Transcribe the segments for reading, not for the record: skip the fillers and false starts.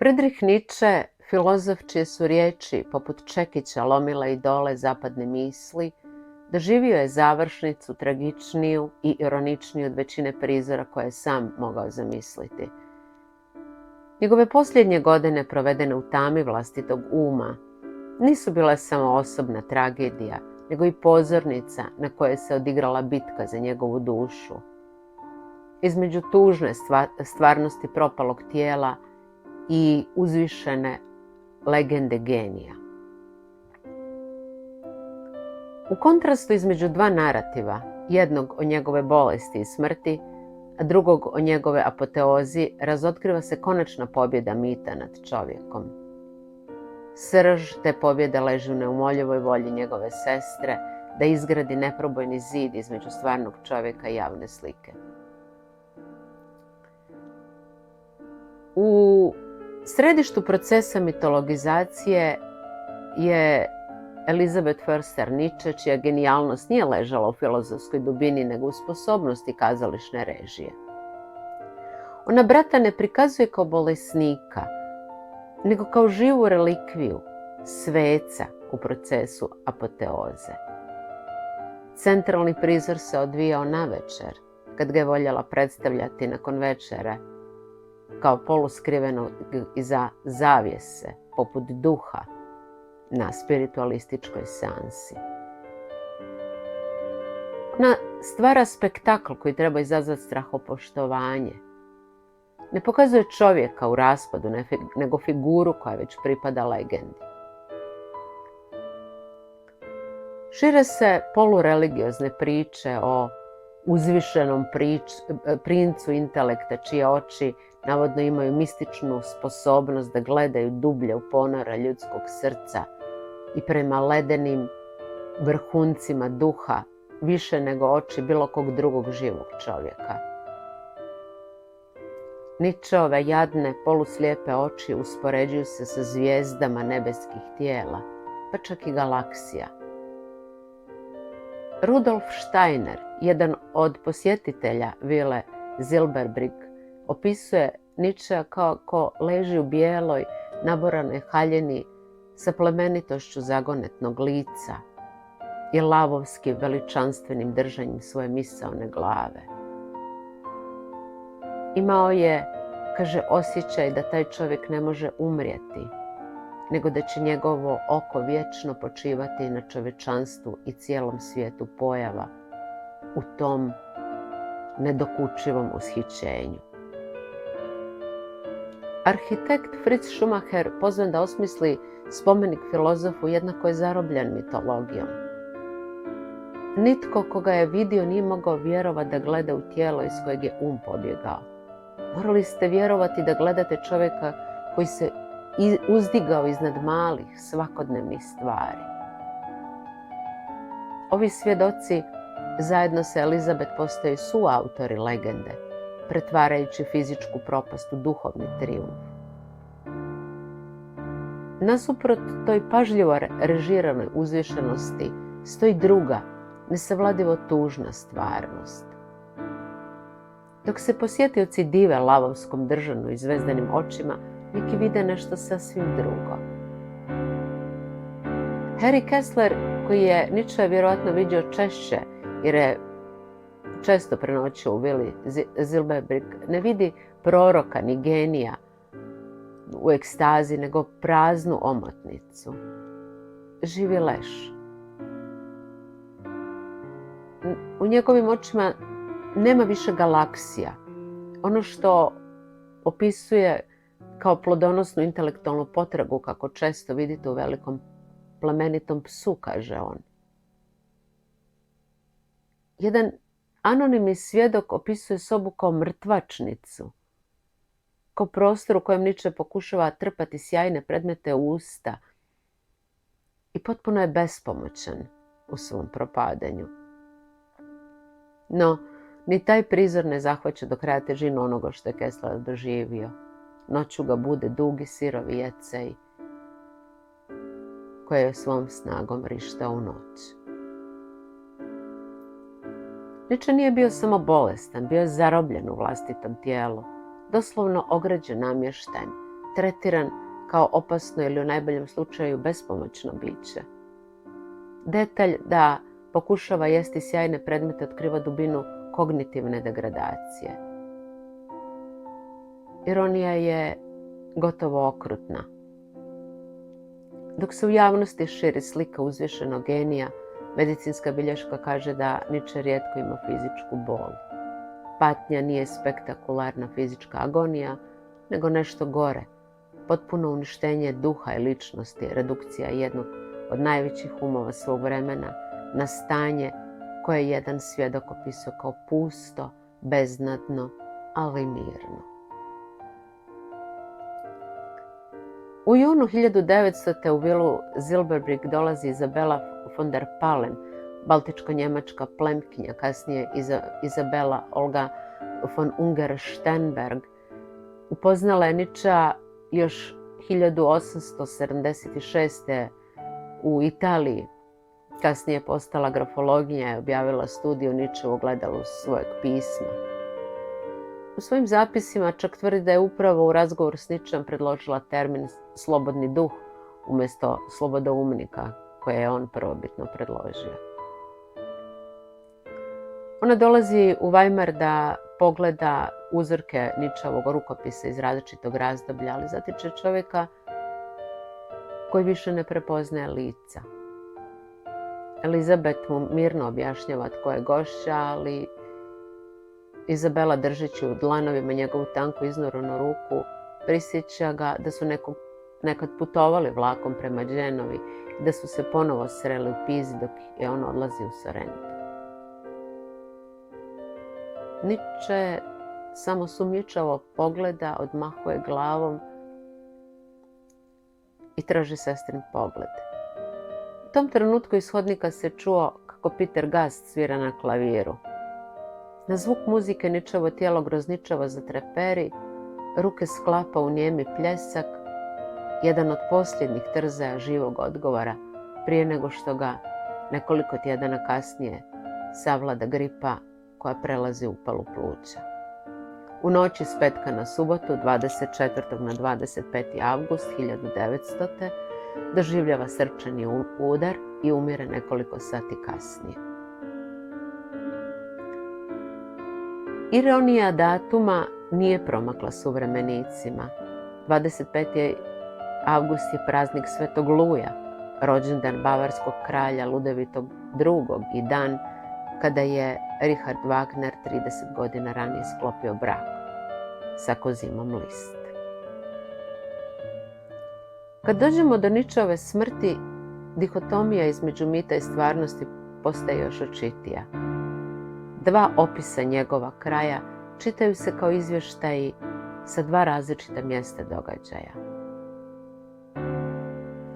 Friedrich Nietzsche, filozof čije su riječi poput čekića lomile idole zapadne misli, doživio je završnicu tragičniju i ironičniju od većine prizora koje je sam mogao zamisliti. Njegove posljednje godine provedene u tami vlastitog uma nisu bile samo osobna tragedija, nego i pozornica na kojoj se odigrala bitka za njegovu dušu. Između tužne stvarnosti propalog tijela i uzvišene legende genija. U kontrastu između dva narativa, jednog o njegove bolesti i smrti, a drugog o njegove apoteozi, razotkriva se konačna pobjeda mita nad čovjekom. Srž te pobjede leži u neumoljivoj volji njegove sestre da izgradi neprobojni zid između stvarnog čovjeka i javne slike. U središtu procesa mitologizacije je Elizabeth Förster Nietzsche, čija genijalnost nije ležala u filozofskoj dubini, nego u sposobnosti kazališne režije. Ona brata ne prikazuje kao bolesnika, nego kao živu relikviju, sveca u procesu apoteoze. Centralni prizor se odvijao navečer, kad ga je voljela predstavljati nakon večere, kao poluskriveno iza zavjese, poput duha na spiritualističkoj seansi. Ona stvara spektakl koji treba izazvati strahopoštovanje. Ne pokazuje čovjeka u raspadu, nego figuru koja već pripada legendi. Šire se polureligiozne priče o uzvišenom princu intelekta čije oči navodno imaju mističnu sposobnost da gledaju dublje u ponore ljudskog srca i prema ledenim vrhuncima duha više nego oči bilo kog drugog živog čovjeka. Nietzscheove jadne, poluslijepe oči uspoređuju se sa zvijezdama nebeskih tijela, pa čak i galaksija. Rudolf Steiner, jedan od posjetitelja vile Zilberberg, opisuje Nietzschea kao ko leži u bijeloj, naboranoj haljini sa plemenitošću zagonetnog lica i lavovski veličanstvenim držanjem svoje misaone glave. Imao je, kaže, osjećaj da taj čovjek ne može umrijeti, nego da će njegovo oko vječno počivati na čovječanstvu i cijelom svijetu pojava u tom nedokučivom ushićenju. Arhitekt Fritz Schumacher, pozvan da osmisli spomenik filozofu, jednako je zarobljen mitologijom. Nitko koga je vidio nije mogao vjerovati da gleda u tijelo iz kojeg je pobjegao. Morali ste vjerovati da gledate čovjeka koji se uzdigao iznad malih, svakodnevnih stvari. Ovi svjedoci zajedno sa Elizabeth postaju suautori legende, pretvarajući fizičku propast u duhovni trijumf. Nasuprot toj pažljivo režiranoj uzvišenosti stoji druga, nesavladivo tužna stvarnost. Dok se posjetioci dive lavovskom držanu i zvezdanim očima, neki vide nešto sasvim drugo. Harry Kessler, koji je Nietzsche vjerojatno vidio češće, jer je često prenoćio u vili Zilberberg, ne vidi proroka ni genija u ekstazi, nego praznu omotnicu. Živi leš. U njegovim očima nema više galaksija. Ono što opisuje kao plodonosnu intelektualnu potragu, kako često vidite u velikom plemenitom psu, kaže on. Jedan anonimni svjedok opisuje sobu kao mrtvačnicu, kao prostor u kojem Nietzsche pokušava trpati sjajne predmete u usta i potpuno je bespomoćan u svom propadanju. No, ni taj prizor ne zahvaća do kraja težinu onoga što je Kessler doživio. Noću ga bude dugi sirovi jecej koje je svom snagom rištao u noć. Nietzsche nije bio samo bolestan, bio je zarobljen u vlastitom tijelu, doslovno ograđen, namješten, tretiran kao opasno ili u najboljem slučaju bespomoćno biće. Detalj da pokušava jesti sjajne predmete otkriva dubinu kognitivne degradacije. Ironija je gotovo okrutna. Dok se u javnosti širi slika uzvišenog genija, medicinska bilješka kaže da Nietzsche rijetko ima fizičku bol. Patnja nije spektakularna fizička agonija, nego nešto gore, potpuno uništenje duha i ličnosti, redukcija jednog od najvećih umova svog vremena na stanje koje je jedan svjedok opisao kao pusto, beznadno, ali mirno. U junu 1900. u vilu Zilberberg dolazi Izabela von der Palen, baltičko-njemačka plemkinja, kasnije Izabela Olga von Unger-Sternberg. Upoznala je Nietzschea još 1876. u Italiji. Kasnije je postala grafologinja i objavila studiju Nietzsche u ogledalu svojeg pisma. U svojim zapisima čak tvrdi da je upravo u razgovoru s Nietzscheom predložila termin slobodni duh umjesto slobodoumnika koje je on prvobitno predložio. Ona dolazi u Weimar da pogleda uzorke Nietzscheovog rukopisa iz različitog razdoblja, ali zatiče čovjeka koji više ne prepoznaje lica. Elizabeth mu mirno objašnjava tko je gošća, ali Izabela, držeći u dlanovima njegovu tanku iznoranu ruku, prisjeća ga da su nekad putovali vlakom prema Genovi i da su se ponovo sreli u Pizi dok je on odlazi u Sorrentu. Nietzsche samo sumnjičavo pogleda, odmahuje glavom i traži sestrin pogled. U tom trenutku iz hodnika se čuo kako Peter Gast svira na klaviru. Na zvuk muzike Nietzscheovo tijelo grozničavo zatreperi, ruke sklapa u nijemi pljesak, jedan od posljednjih trzaja živog odgovora prije nego što ga nekoliko tjedana kasnije savlada gripa koja prelazi upalu pluća. U noći s petka na subotu, 24. na 25. avgust 1900. doživljava srčani udar i umire nekoliko sati kasnije. Ironija datuma nije promakla suvremenicima. 25. avgust je praznik Svetog Luja, rođendan bavarskog kralja Ludevitog II. I dan kada je Richard Wagner 30 godina ranije sklopio brak sa Kozimom Liszt. Kad dođemo do Nietzscheove smrti, dihotomija između mita i stvarnosti postaje još očitija. Dva opisa njegova kraja čitaju se kao izvještaji sa dva različita mjesta događaja.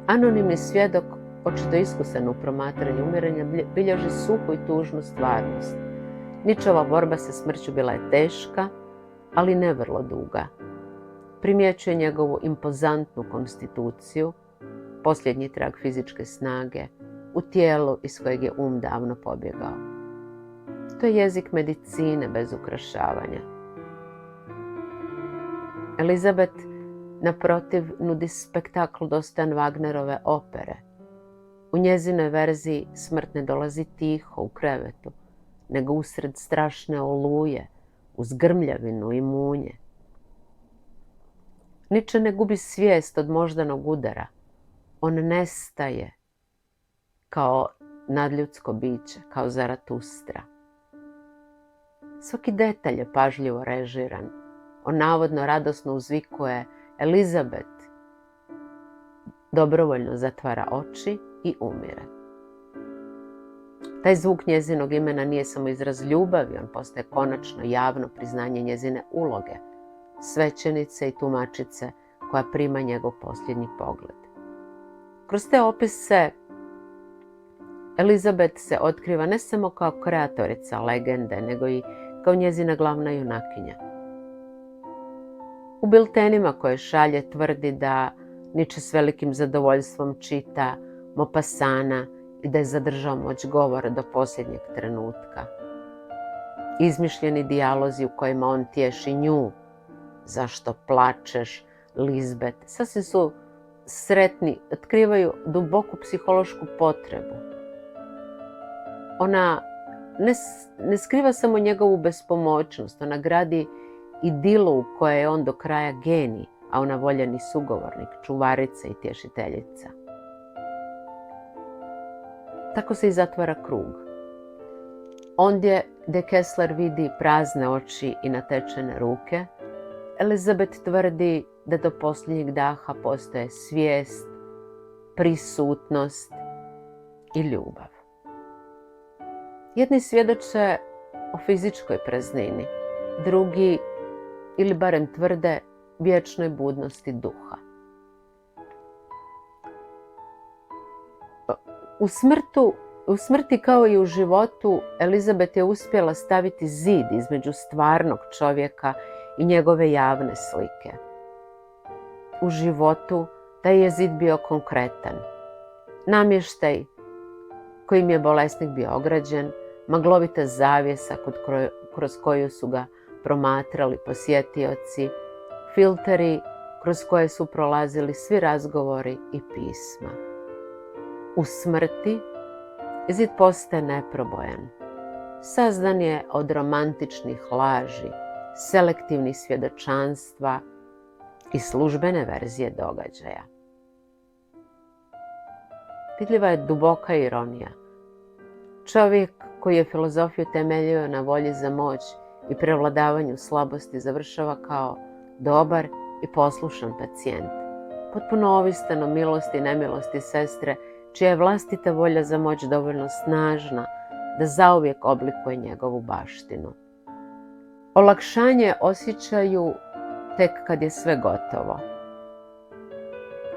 Anonimni svjedok, očito iskusan u promatranju umiranja, bilježi suhu i tužnu stvarnost. Nietzscheova borba sa smrću bila je teška, ali ne vrlo duga. Primjećuje njegovu impozantnu konstituciju, posljednji trag fizičke snage, u tijelu iz kojeg je davno pobjegao. To je jezik medicine bez ukrašavanja. Elizabeth, naprotiv, nudi spektakl dostojan Wagnerove opere. U njezinoj verziji smrt ne dolazi tiho u krevetu, nego usred strašne oluje, uz grmljavinu i munje. Nietzsche ne gubi svijest od moždanog udara. On nestaje kao nadljudsko biće, kao Zaratustra. Svaki detalj je pažljivo režiran. On navodno radosno uzvikuje Elizabeth. Dobrovoljno zatvara oči i umire. Taj zvuk njezinog imena nije samo izraz ljubavi, on postaje konačno javno priznanje njezine uloge, svećenice i tumačice koja prima njegov posljednji pogled. Kroz te opise Elizabeth se otkriva ne samo kao kreatorica legende, nego i kao njezina glavna junakinja. U biltenima koje šalje tvrdi da Nietzsche s velikim zadovoljstvom čita Maupassana i da je zadržao moć govora do posljednjeg trenutka. Izmišljeni dijalozi u kojima on tješi nju. Zašto plačeš? Lisbeth. Sasvim su sretni, otkrivaju duboku psihološku potrebu. Ona ne skriva samo njegovu bespomoćnost, ona gradi idilu u kojoj je on do kraja genij, a ona voljeni sugovornik, čuvarica i tješiteljica. Tako se i zatvara krug. Ondje gdje Kessler vidi prazne oči i natečene ruke, Elizabeth tvrdi da do posljednjeg daha postoje svijest, prisutnost i ljubav. Jedni svjedoče o fizičkoj praznini, drugi, ili barem tvrde, vječnoj budnosti duha. U smrti kao i u životu, Elizabeth je uspjela staviti zid između stvarnog čovjeka i njegove javne slike. U životu taj je zid bio konkretan. Namještaj kojim je bolesnik bio ograđen, maglovita zavjesa kroz koju su ga promatrali posjetioci, filteri kroz koje su prolazili svi razgovori i pisma. U smrti zid postaje neprobojan. Sazdan je od romantičnih laži, selektivnih svjedočanstva i službene verzije događaja. Vidljiva je duboka ironija. Čovjek koji je filozofiju temeljio na volji za moć i prevladavanju slabosti završava kao dobar i poslušan pacijent, potpuno ovisan o milosti i nemilosti sestre, čija je vlastita volja za moć dovoljno snažna da zauvijek oblikuje njegovu baštinu. Olakšanje osjećaju tek kad je sve gotovo.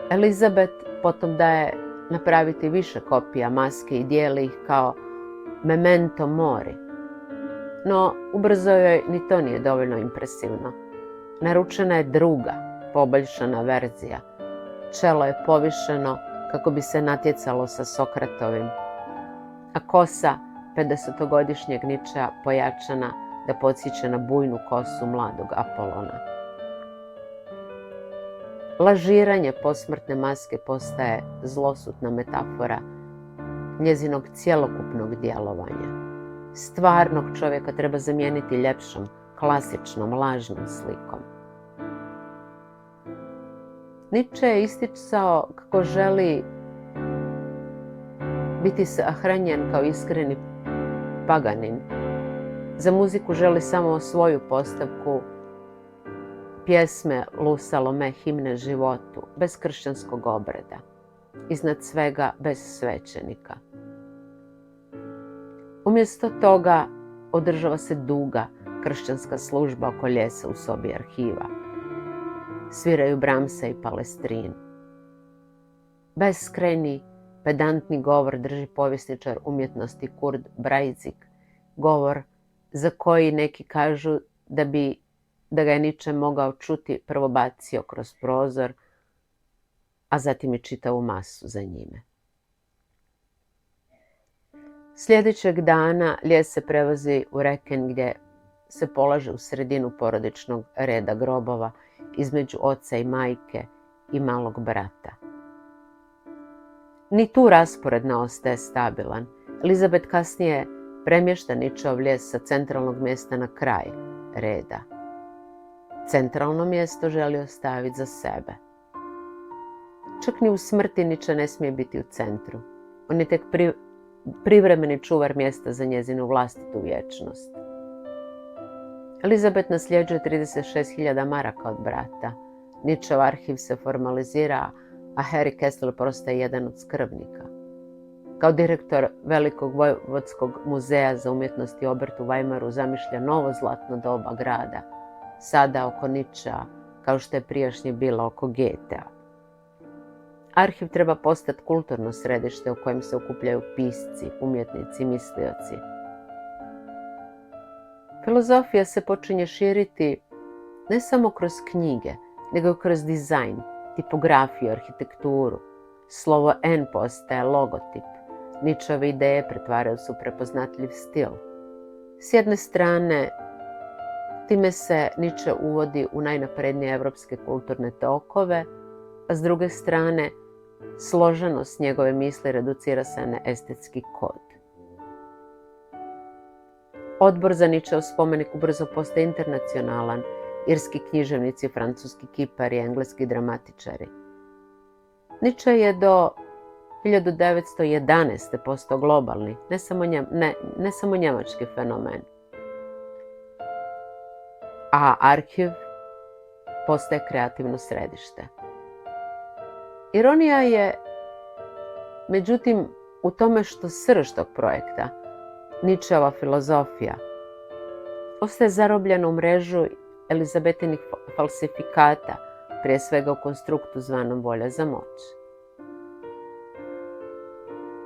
Elizabeth potom daje napraviti više kopija maske i dijeli ih kao memento mori. No, ubrzo joj ni to nije dovoljno impresivno. Naručena je druga, poboljšana verzija. Čelo je povišeno kako bi se natjecalo sa Sokratovim, a kosa 50-godišnjeg Ničea pojačana da podsjeća na bujnu kosu mladog Apolona. Lažiranje posmrtne maske postaje zlosutna metafora njezinog cjelokupnog djelovanja. Stvarnog čovjeka treba zamijeniti ljepšom, klasičnom, lažnom slikom. Nietzsche je isticao kako želi biti sahranjen kao iskreni paganin. Za muziku želi samo svoju postavku, pjesme Lu Salome, himne životu, bez kršćanskog obreda. Iznad svega bez svećenika. Umjesto toga održava se duga kršćanska služba oko ljesa u sobi arhiva. Sviraju Brahmsa i Palestrin. Beskrajni, pedantni govor drži povjesničar umjetnosti Kurt Breitzik, govor za koji neki kažu da ga je Nietzsche mogao čuti prvo bacio kroz prozor, a zatim i čitavu masu za njime. Sljedećeg dana lijes se prevozi u Reken gdje se polaže u sredinu porodičnog reda grobova između oca i majke i malog brata. Ni tu raspored ne ostaje stabilan. Elizabeth kasnije premješta Nietzscheov lijes sa centralnog mjesta na kraj reda. Centralno mjesto želi ostaviti za sebe. Čak ni u smrti Nietzsche ne smije biti u centru. On je tek privremeni čuvar mjesta za njezinu vlastitu vječnost. Elizabeth nasljeđuje 36.000 maraka od brata. Nietzscheov arhiv se formalizira, a Harry Kessler postaje jedan od skrbnika. Kao direktor Velikog vojvodskog muzeja za umjetnost i obrt u Weimaru zamišlja novo zlatno doba grada, sada oko Nietzschea, kao što je prijašnje bilo oko Goethea. Arhiv treba postati kulturno središte u kojem se okupljaju pisci, umjetnici, mislioci. Filozofija se počinje širiti ne samo kroz knjige, nego i kroz dizajn, tipografiju, arhitekturu. Slovo N postaje logotip. Nietzscheove ideje pretvaraju se u prepoznatljiv stil. S jedne strane, Time se Nietzsche uvodi u najnaprednije evropske kulturne tokove, a s druge strane složenost njegove misli reducira se na estetski kod. Odbor za Nietzscheov spomenik ubrzo postaje internacionalan, irski književnici, francuski kipari, engleski dramatičari. Nietzsche je do 1911. postao globalni, ne samo njemački fenomen. A arhiv postaje kreativno središte. Ironija je, međutim, u tome što srž tog projekta, Nietzscheova filozofija, ostaje zarobljena u mrežu Elizabetinih falsifikata, prije svega u konstruktu zvanom volja za moć.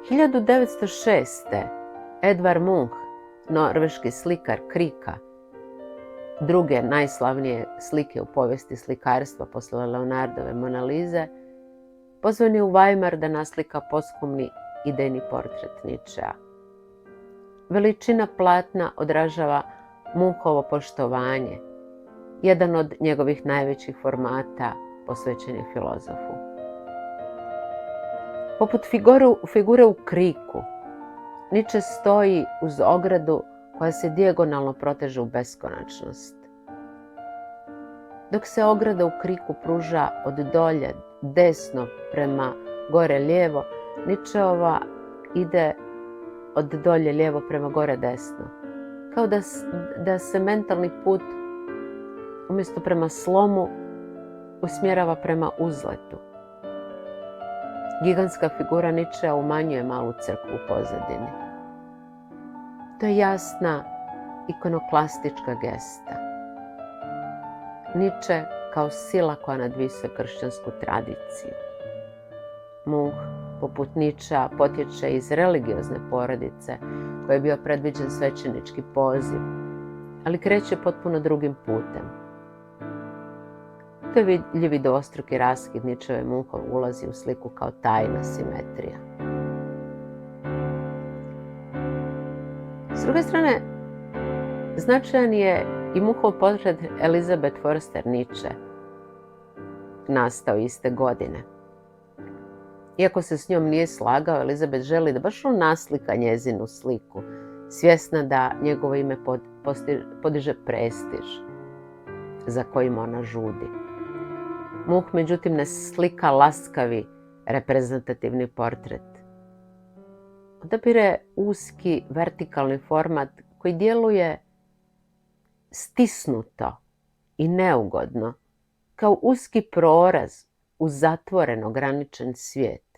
1906. Edvard Munch, norveški slikar Krika, druge najslavnije slike u povijesti slikarstva posle Leonardove Mona Lise, pozvan je u Weimar da naslika posthumni idejni portret Nietzschea. Veličina platna odražava Munchovo poštovanje, jedan od njegovih najvećih formata posvećen je filozofu. Poput figure u Kriku, Nietzsche stoji uz ogradu koja se dijagonalno proteže u beskonačnost. Dok se ograda u Kriku pruža od dolje desno prema gore lijevo, Nietzscheova ide od dolje lijevo prema gore desno. Kao da se mentalni put umjesto prema slomu usmjerava prema uzletu. Gigantska figura Nietzschea umanjuje malu crkvu u pozadini. To je jasna ikonoklastička gesta. Nietzsche kao sila koja nadvisuje kršćansku tradiciju. Munch, poput Nietzschea, potječe iz religiozne porodice koji je bio predviđen svećenički poziv, ali kreće potpuno drugim putem. To je vidljivi dvostruki raskid Nietzscheve i Munchov ulazi u sliku kao tajna simetrija. S druge strane, značajan je i Munchov portret Elizabeth Förster Nietzsche, nastao iste godine. Iako se s njom nije slagao, Elizabeth želi da baš on naslika njezinu sliku, svjesna da njegovo ime podiže prestiž za kojim ona žudi. Munch, međutim, ne slika laskavi reprezentativni portret. Odabire uski vertikalni format koji djeluje stisnuto i neugodno, kao uski proraz u zatvoren, ograničen svijet.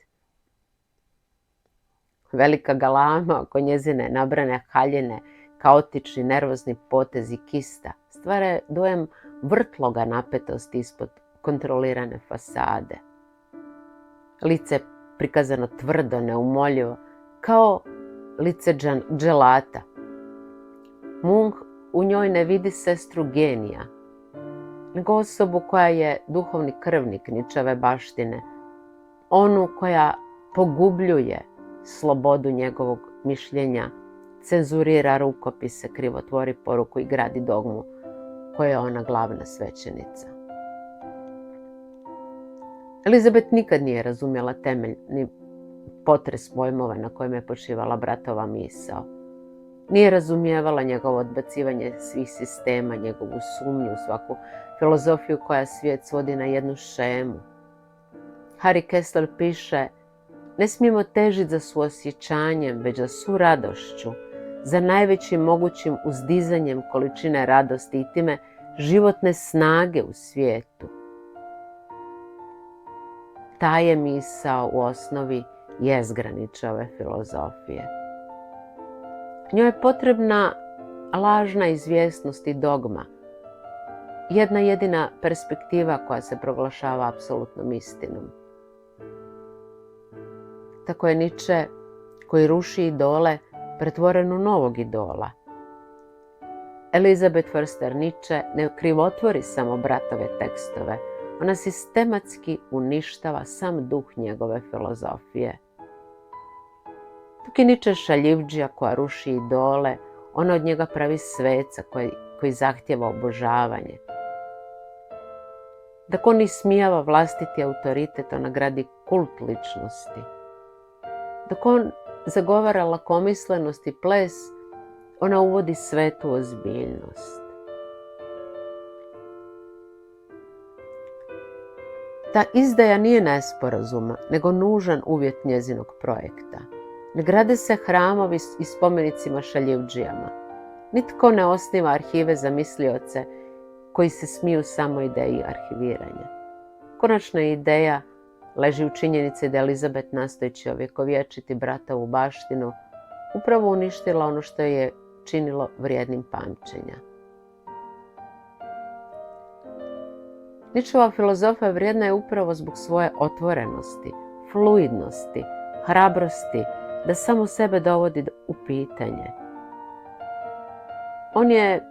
Velika galama oko njezine nabrane haljine, kaotični nervozni potezi kista stvara dojam vrtloga napetosti ispod kontrolirane fasade. Lice je prikazano tvrdo, neumoljivo, kao lice dželata. Munch u njoj ne vidi sestru genija, nego osobu koja je duhovni krvnik Nietzscheve baštine, onu koja pogubljuje slobodu njegovog mišljenja, cenzurira rukopise, krivotvori poruku i gradi dogmu koja je ona glavna svećenica. Elizabeth nikad nije razumjela temelj ni potres pojmova na kojem je počivala bratova misao. Nije razumijevala njegovo odbacivanje svih sistema, njegovu sumnju u svaku filozofiju koja svijet svodi na jednu šemu. Harry Kessler piše: ne smijemo težiti za suosjećanjem, već za suradošću, za najvećim mogućim uzdizanjem količine radosti i time životne snage u svijetu. Ta je misao u osnovi jezgra Nietzscheove filozofije. Njoj je potrebna lažna izvjesnost i dogma, jedna jedina perspektiva koja se proglašava apsolutnom istinom. Tako je Nietzsche, koji ruši idole, pretvoren u novog idola. Elizabeth Förster Nietzsche ne krivotvori samo bratove tekstove, ona sistematski uništava sam duh njegove filozofije. Dok je Nietzsche šaljivdžija koja ruši idole, ona od njega pravi sveca koji koji zahtjeva obožavanje. Dok on ismijava vlastiti autoritet, ona gradi kult ličnosti. Dok on zagovara lakomislenost i ples, ona uvodi svetu ozbiljnost. Ta izdaja nije nesporazuma, nego nužan uvjet njezinog projekta. Ne grade se hramovi i spomenici mašaljivdžijama. Nitko ne osniva arhive za mislioce koji se smiju samo ideji arhiviranja. Konačna ideja leži u činjenici da Elizabeth, nastojeći ovjekovječiti bratovu baštinu, upravo uništila ono što je činilo vrijednim pamćenja. Nietzscheova filozofija vrijedna je upravo zbog svoje otvorenosti, fluidnosti, hrabrosti, da samo sebe dovodi u pitanje. On je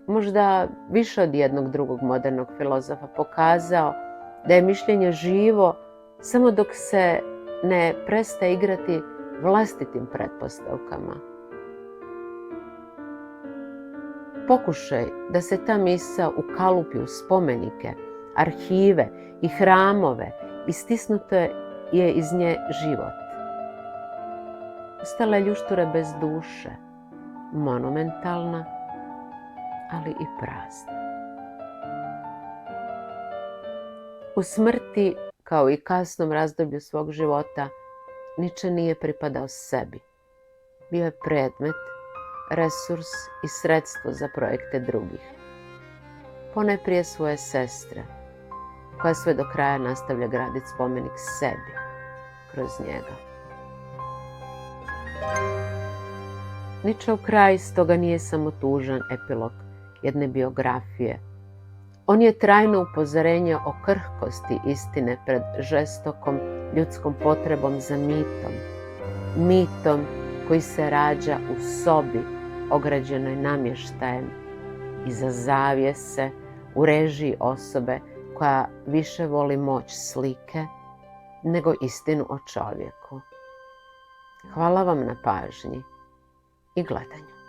možda više od jednog drugog modernog filozofa pokazao da je mišljenje živo samo dok se ne prestaje igrati vlastitim pretpostavkama. Pokušaj da se ta misao ukalupi u spomenike, arhive i hramove i stisnuto je iz nje život. Ostala je ljuštura bez duše, monumentalna, ali i prazna. U smrti, kao i kasnom razdoblju svog života, Nietzsche nije pripadao sebi. Bio je predmet, resurs i sredstvo za projekte drugih. Ponajprije svoje sestre, koja sve do kraja nastavlja graditi spomenik sebi kroz njega. Nietzscheov kraj stoga nije samo tužan epilog jedne biografije. On je trajno upozorenje o krhkosti istine pred žestokom ljudskom potrebom za mitom. Mitom koji se rađa u sobi ograđenoj namještajem iza zavjese u režiji osobe koja više voli moć slike nego istinu o čovjeku. Hvala vam na pažnji i gledanju.